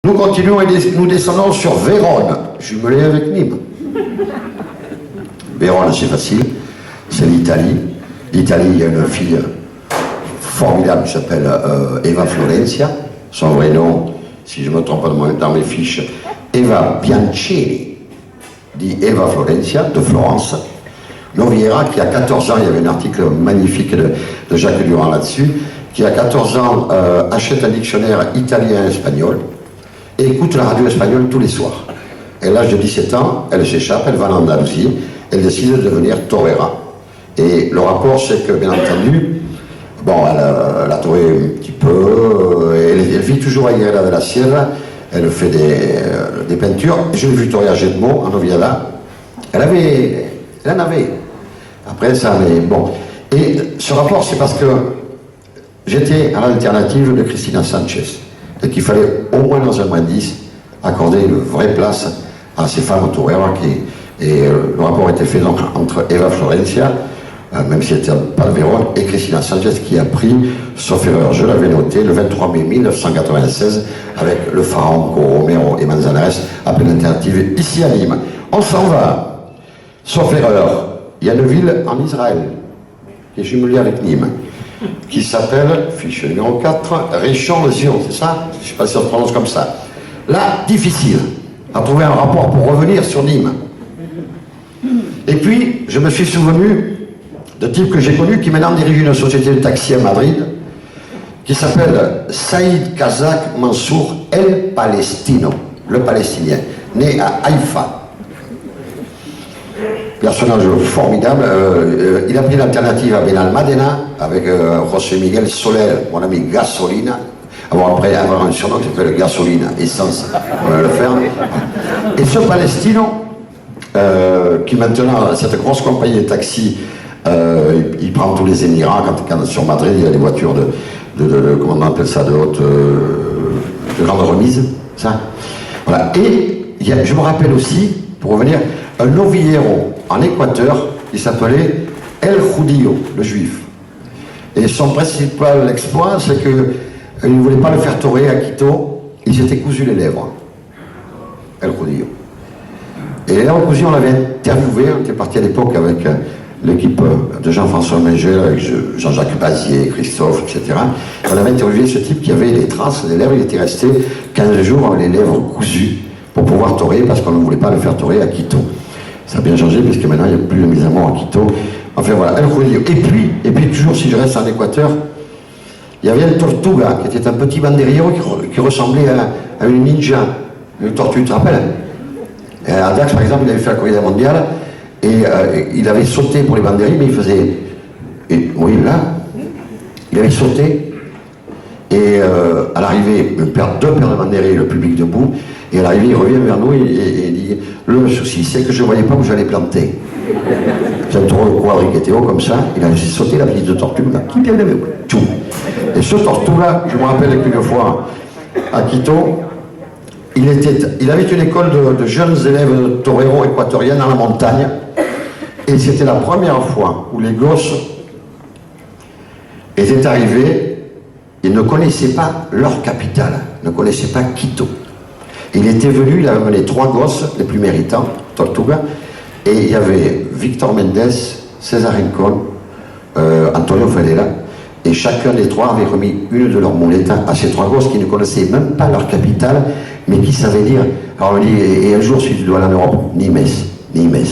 Nous continuons et nous descendons sur Vérone, jumelé avec Nîmes. Vérone, c'est facile, c'est l'Italie. L'Italie, il y a une fille formidable qui s'appelle Eva Florencia. Son vrai nom, si je ne me trompe pas dans mes fiches, Eva Bianchini, dit Eva Florencia, de Florence. Noviera, qui a 14 ans, il y avait un article magnifique de Jacques Durand là-dessus, qui a 14 ans achète un dictionnaire italien-espagnol et écoute la radio espagnole tous les soirs. Et à l'âge de 17 ans, elle s'échappe, elle va en Andalousie, elle décide de devenir torera. Et le rapport, c'est que, bien entendu, bon, elle a toré un petit peu, elle vit toujours à Higuera de la Sierra, elle fait des peintures. Je l'ai vu torer à Gedmo, en Oviedo. Elle en avait. Après ça, mais bon. Et ce rapport, c'est parce que j'étais à l'alternative de Cristina Sanchez. Et qu'il fallait, au moins dans un indice, accorder une vraie place à ces femmes toreras et le rapport était fait donc entre Eva Florencia, même si elle n'était pas de Vérone, et Cristina Sanchez qui a pris, sauf erreur, je l'avais noté, le 23 mai 1996, avec le pharaon Romero et Manzanares, appelé l'alternative ici à Nîmes. On s'en va, sauf erreur, il y a une ville en Israël, qui est jumelée avec Nîmes, qui s'appelle, fiche numéro 4, Rishon-LeZion, c'est ça? Je ne sais pas si ça se prononce comme ça. Là, difficile à trouver un rapport pour revenir sur Nîmes. Et puis, je me suis souvenu de types que j'ai connus qui maintenant dirigent une société de taxi à Madrid, qui s'appelle Saïd Kazak Mansour El Palestino, le Palestinien, né à Haïfa. Personnage formidable, il a pris l'alternative à Benalmádena avec José Miguel Soler, mon ami Gasolina. Après avoir un surnom qui s'appelle Gasolina, essence, on va le faire. Et ce Palestino, qui maintenant, cette grosse compagnie de taxis, il prend tous les Émirats, quand sur Madrid, il y a des voitures comment on appelle ça, de grande remise, ça. Voilà. Et je me rappelle aussi, pour revenir, un novillero en Équateur qui s'appelait El Judío, le juif. Et son principal exploit, c'est qu'il ne voulait pas le faire torer à Quito, il s'était cousu les lèvres. El Judío. Et les lèvres cousues, on l'avait interviewé, on était parti à l'époque avec l'équipe de Jean-François Menger, avec Jean-Jacques Bazier, Christophe, etc. On avait interviewé ce type qui avait les traces des lèvres, il était resté 15 jours avec les lèvres cousues pour pouvoir torer, parce qu'on ne voulait pas le faire torer à Quito. Ça a bien changé, puisque maintenant il n'y a plus de mise à mort à Quito. Enfin voilà, El Judío. Et puis toujours, si je reste en Équateur, il y avait un Tortuga, qui était un petit banderillo qui ressemblait à une ninja, une tortue, tu te rappelles? Et à Dax, par exemple, il avait fait la corrida mondiale, et il avait sauté pour les banderilles, mais il faisait... oui, là, il avait sauté, et à l'arrivée, deux paires de banderilles, le public debout, et à l'arrivée, il revient vers nous et dit « Le souci, c'est que je ne voyais pas où j'allais planter. » C'est un taureau quadri qui était haut comme ça, il a laissé sauter la petite tortue, là, qui vient de tout. Et ce tortue-là, je me rappelle qu'une fois, à Quito, il avait une école de jeunes élèves de toreros équatoriens dans la montagne, et c'était la première fois où les gosses étaient arrivés, ils ne connaissaient pas leur capitale, ne connaissaient pas Quito. Il était venu, il avait amené 3 gosses, les plus méritants, Tortuga, et il y avait Victor Mendes, César Rincon, Antonio Ferreira, et chacun des 3 avait remis une de leurs molettes à ces 3 gosses qui ne connaissaient même pas leur capitale, mais qui savaient dire, alors on dit, et un jour si tu dois aller en Europe, Nimes, Nimes.